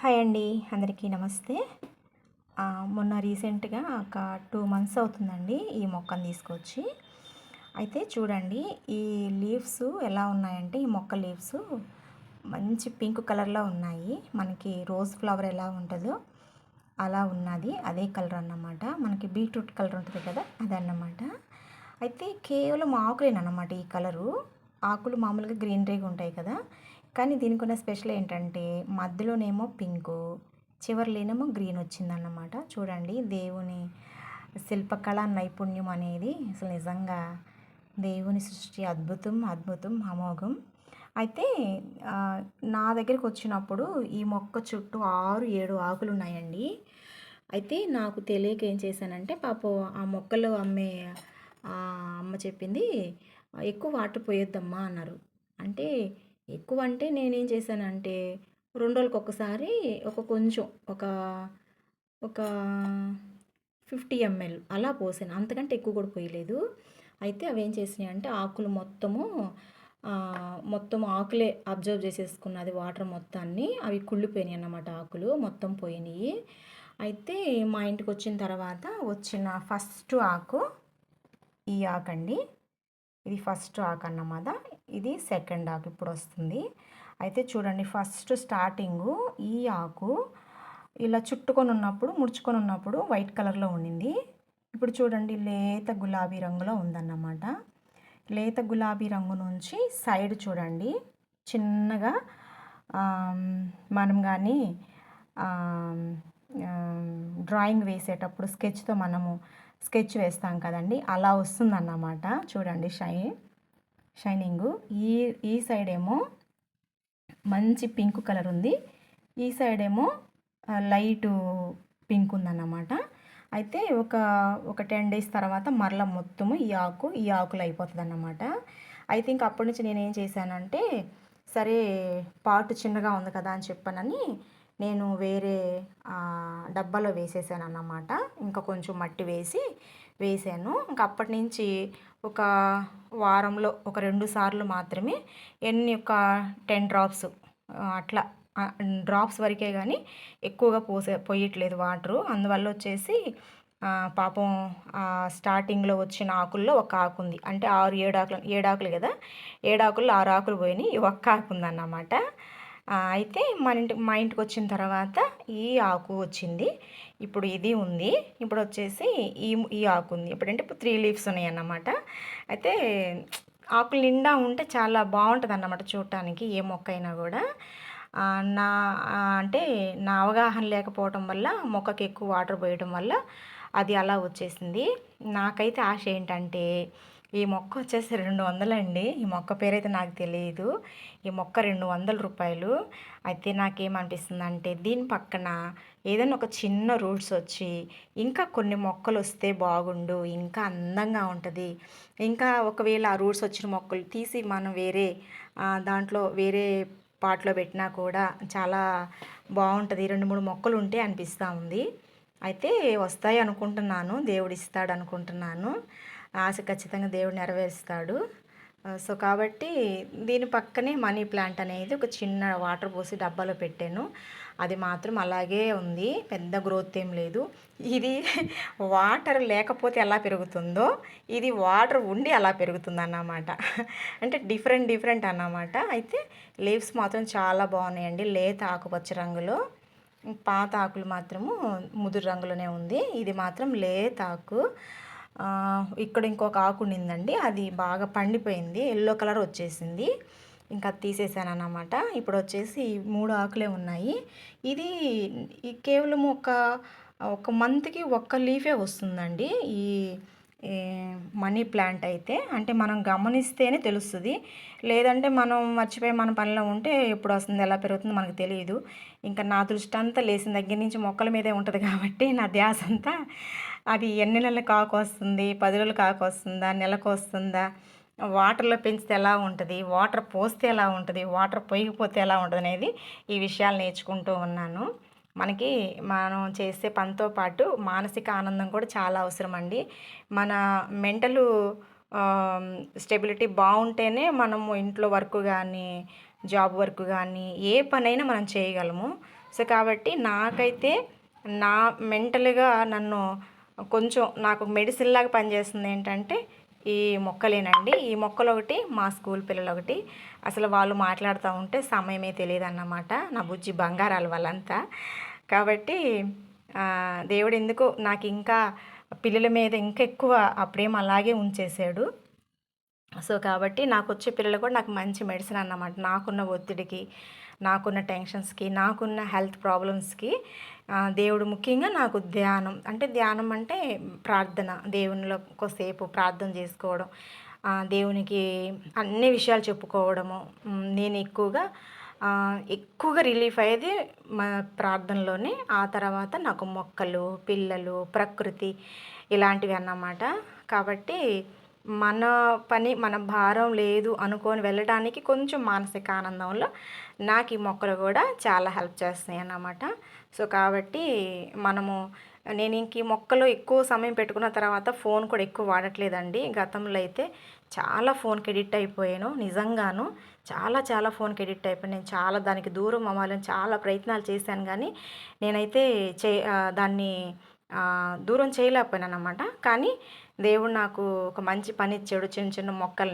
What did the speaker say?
Hi అండి, అందరికీ నమస్తే. మొన్న రీసెంట్గా ఒక 2 మంత్స్ అవుతుందండి ఈ మొక్కను తీసుకొచ్చి. అయితే చూడండి, ఈ లీవ్స్ ఎలా ఉన్నాయంటే, ఈ మొక్క లీవ్స్ మంచి పింక్ కలర్లో ఉన్నాయి. మనకి రోజ్ ఫ్లవర్ ఎలా ఉంటుందో అలా ఉన్నది, అదే కలర్ అన్నమాట. మనకి బీట్రూట్ కలర్ ఉంటుంది కదా, అదన్నమాట. అయితే కేవలం ఆకులేనమాట ఈ కలరు. ఆకులు మామూలుగా గ్రీనరీగా ఉంటాయి కదా, కానీ దీనికి ఉన్న స్పెషల్ ఏంటంటే మధ్యలోనేమో పింకు, చివర్లేనేమో గ్రీన్ వచ్చిందన్నమాట. చూడండి, దేవుని శిల్పకళ నైపుణ్యం అనేది అసలు నిజంగా దేవుని సృష్టి అద్భుతం, అద్భుతం, అమోఘం. అయితే నా దగ్గరికి వచ్చినప్పుడు ఈ మొక్క చుట్టూ 6-7 ఆకులు ఉన్నాయండి. అయితే నాకు తెలియక ఏం చేశానంటే, పాపం ఆ మొక్కలు అమ్మే అమ్మ చెప్పింది, ఎక్కువ వాటర్ పోయొద్దమ్మా అన్నారు. అంటే ఎక్కువ అంటే నేనేం చేశానంటే 2 రోజులకి ఒకసారి కొంచెం ఒక ఒక 50 ml అలా పోసాను. అంతకంటే ఎక్కువ కూడా పోయలేదు. అయితే అవి ఏం చేసినాయి అంటే ఆకులు మొత్తం ఆకులే అబ్జర్వ్ చేసేసుకున్నది వాటర్ మొత్తాన్ని. అవి కుళ్ళిపోయినాయి అన్నమాట, ఆకులు మొత్తం పోయినాయి. అయితే మా ఇంటికి వచ్చిన తర్వాత వచ్చిన ఫస్ట్ ఆకు ఈ ఆకండి. ఇది ఫస్ట్ ఆకు అన్నమాట. ఇది సెకండ్ ఆకు ఇప్పుడు వస్తుంది. అయితే చూడండి, ఫస్ట్ స్టార్టింగు ఈ ఆకు ఇలా చుట్టుకొని ఉన్నప్పుడు, ముడుచుకొని ఉన్నప్పుడు వైట్ కలర్లో ఉండింది. ఇప్పుడు చూడండి, లేత గులాబీ రంగులో ఉందన్నమాట. లేత గులాబీ రంగు నుంచి సైడ్ చూడండి, చిన్నగా మనం కానీ డ్రాయింగ్ వేసేటప్పుడు స్కెచ్తో మనము స్కెచ్ వేస్తాం కదండి, అలా వస్తుందన్నమాట. చూడండి, షైనింగు. ఈ సైడ్ ఏమో మంచి పింక్ కలర్ ఉంది, ఈ సైడ్ ఏమో లైట్ పింక్ ఉందన్నమాట. అయితే ఒక 10 days తర్వాత మరలా మొత్తము ఈ ఆకులు అయిపోతుంది అన్నమాట. అయితే ఇంక అప్పటి నుంచి నేనేం చేశానంటే, సరే పాటు చిన్నగా ఉంది కదా అని చెప్పానని నేను వేరే డబ్బాలో వేసేసాను అన్నమాట. ఇంకా కొంచెం మట్టి వేసాను. ఇంకా అప్పటి నుంచి ఒక వారంలో ఒక 2 సార్లు మాత్రమే, ఒక 10 drops అట్లా డ్రాప్స్ వరకే, కానీ ఎక్కువగా పోయట్లేదు వాటరు. అందువల్ల వచ్చేసి పాపం స్టార్టింగ్లో వచ్చిన ఆకుల్లో ఒక ఆకు ఉంది. అంటే 7 ఆకులు కదా, 7 ఆకుల్లో 6 ఆకులు పోయినాయి, ఈ ఒక్క ఆకు ఉందన్నమాట. అయితే మా ఇంటికి వచ్చిన తర్వాత ఈ ఆకు వచ్చింది. ఇప్పుడు ఇది ఉంది. ఇప్పుడు వచ్చేసి ఈ ఆకు ఉంది. ఇప్పుడంటే 3 leaves ఉన్నాయి అన్నమాట. అయితే ఆకులు నిండా ఉంటే చాలా బాగుంటుంది అన్నమాట చూడటానికి, ఏ మొక్క అయినా కూడా. నా అంటే నా అవగాహన లేకపోవటం వల్ల, మొక్కకి ఎక్కువ వాటర్ పోయడం వల్ల అది అలా వచ్చేసింది. నాకైతే ఆశ ఏంటంటే, ఈ మొక్క వచ్చేసి 200 అండి. ఈ మొక్క పేరైతే నాకు తెలియదు. ఈ మొక్క 200 రూపాయలు. అయితే నాకేమనిపిస్తుంది అంటే, దీని పక్కన ఏదైనా ఒక చిన్న రూట్స్ వచ్చి ఇంకా కొన్ని మొక్కలు వస్తే బాగుండు, ఇంకా అందంగా ఉంటుంది. ఇంకా ఒకవేళ ఆ రూట్స్ వచ్చిన మొక్కలు తీసి మనం దాంట్లో వేరే పాట్లో పెట్టినా కూడా చాలా బాగుంటుంది. 2-3 మొక్కలు ఉంటే అనిపిస్తూ ఉంది. అయితే వస్తాయి అనుకుంటున్నాను, దేవుడు ఇస్తాడు అనుకుంటున్నాను. ఆశ ఖచ్చితంగా దేవుడు నెరవేరుస్తాడు. సో కాబట్టి దీని పక్కనే మనీ ప్లాంట్ అనేది ఒక చిన్న వాటర్ పోసి డబ్బాలో పెట్టాను. అది మాత్రం అలాగే ఉంది, పెద్ద గ్రోత్ ఏం లేదు. ఇది వాటర్ లేకపోతే ఎలా పెరుగుతుందో, ఇది వాటర్ ఉండి అలా పెరుగుతుంది అన్నమాట. అంటే డిఫరెంట్ అన్నమాట. అయితే లీవ్స్ మాత్రం చాలా బాగున్నాయండి, లేత ఆకుపచ్చ రంగులో. పాత ఆకులు మాత్రము ముదురు రంగులోనే ఉంది. ఇది మాత్రం లేత ఆకు. ఇక్కడ ఇంకొక ఆకు ఉండిందండి, అది బాగా పండిపోయింది, ఎల్లో కలర్ వచ్చేసింది. ఇంకా తీసేసాను అన్నమాట. ఇప్పుడు వచ్చేసి 3 ఆకులే ఉన్నాయి. ఇది కేవలం ఒక మంత్కి ఒక్క లీఫే వస్తుందండి ఈ మనీ ప్లాంట్ అయితే. అంటే మనం గమనిస్తేనే తెలుస్తుంది, లేదంటే మనం మర్చిపోయి మన పనిలో ఉంటే ఎప్పుడు వస్తుంది, ఎలా పెరుగుతుందో మనకు తెలియదు. ఇంకా నా దృష్టి అంతా లేచిన దగ్గర నుంచి మొక్కల మీదే ఉంటుంది కాబట్టి, నా ధ్యాస అంతా అది ఎన్ని నెలలకు కాకు వస్తుంది, 10 రోజులు కాకు వస్తుందా, నెలకు వస్తుందా, వాటర్లో పెంచితే ఎలా ఉంటుంది, వాటర్ పోస్తే ఎలా ఉంటుంది, వాటర్ పోయకపోతే ఎలా ఉంటుంది అనేది ఈ విషయాలు నేర్చుకుంటూ ఉన్నాను. మనం చేసే పనితో పాటు మానసిక ఆనందం కూడా చాలా అవసరం అండి. మన మెంటలు స్టెబిలిటీ బాగుంటేనే మనము ఇంట్లో వర్క్ కానీ, జాబ్ వర్క్ కానీ, ఏ పనైనా మనం చేయగలము. సో కాబట్టి నాకైతే నా మెంటల్గా నన్ను కొంచెం నాకు మెడిసిన్ లాగా పనిచేస్తుంది ఏంటంటే ఈ మొక్కలేనండి. ఈ మొక్కలు ఒకటి, మా స్కూల్ పిల్లలు ఒకటి. అసలు వాళ్ళు మాట్లాడుతూ ఉంటే సమయమే తెలియదు అన్నమాట. నా బుజ్జి బంగారాలు వాళ్ళంతా. కాబట్టి దేవుడు ఎందుకో నాకు ఇంకా పిల్లల మీద ఇంకా ఎక్కువ ఆ ప్రేమ అలాగే ఉంచేశాడు. సో కాబట్టి నాకు వచ్చే పిల్లలు కూడా నాకు మంచి మెడిసిన్ అన్నమాట. నాకున్న ఒత్తిడికి, నాకున్న టెన్షన్స్కి, నాకున్న హెల్త్ ప్రాబ్లమ్స్కి దేవుడు ముఖ్యంగా నాకు ధ్యానం అంటే ప్రార్థన, దేవునిలో కొద్దిసేపు ప్రార్థన చేసుకోవడం, దేవునికి అన్ని విషయాలు చెప్పుకోవడము. నేను ఎక్కువగా రిలీఫ్ అయ్యేది మా ప్రార్థనలోనే. ఆ తర్వాత నాకు మొక్కలు, పిల్లలు, ప్రకృతి ఇలాంటివి అన్నమాట. కాబట్టి మన పని మన భారం లేదు అనుకొని వెళ్ళడానికి కొంచెం మానసిక ఆనందంలో నాకు ఈ మొక్కలు కూడా చాలా హెల్ప్ చేస్తాయి అన్నమాట. సో కాబట్టి నేను ఇంక ఈ మొక్కలు ఎక్కువ సమయం పెట్టుకున్న తర్వాత ఫోన్ కూడా ఎక్కువ వాడట్లేదండి. గతంలో అయితే చాలా ఫోన్కి ఎడిక్ట్ అయిపోయాను నిజంగాను. చాలా చాలా ఫోన్కి ఎడిక్ట్ అయిపోయాను. నేను చాలా దానికి దూరం అవ్వాలని చాలా ప్రయత్నాలు చేశాను, కానీ నేనైతే దాన్ని దూరం చేయలేకపోయాను అన్నమాట. కానీ దేవుడు నాకు ఒక మంచి పని ఇచ్చాడు. చిన్న చిన్న మొక్కల్ని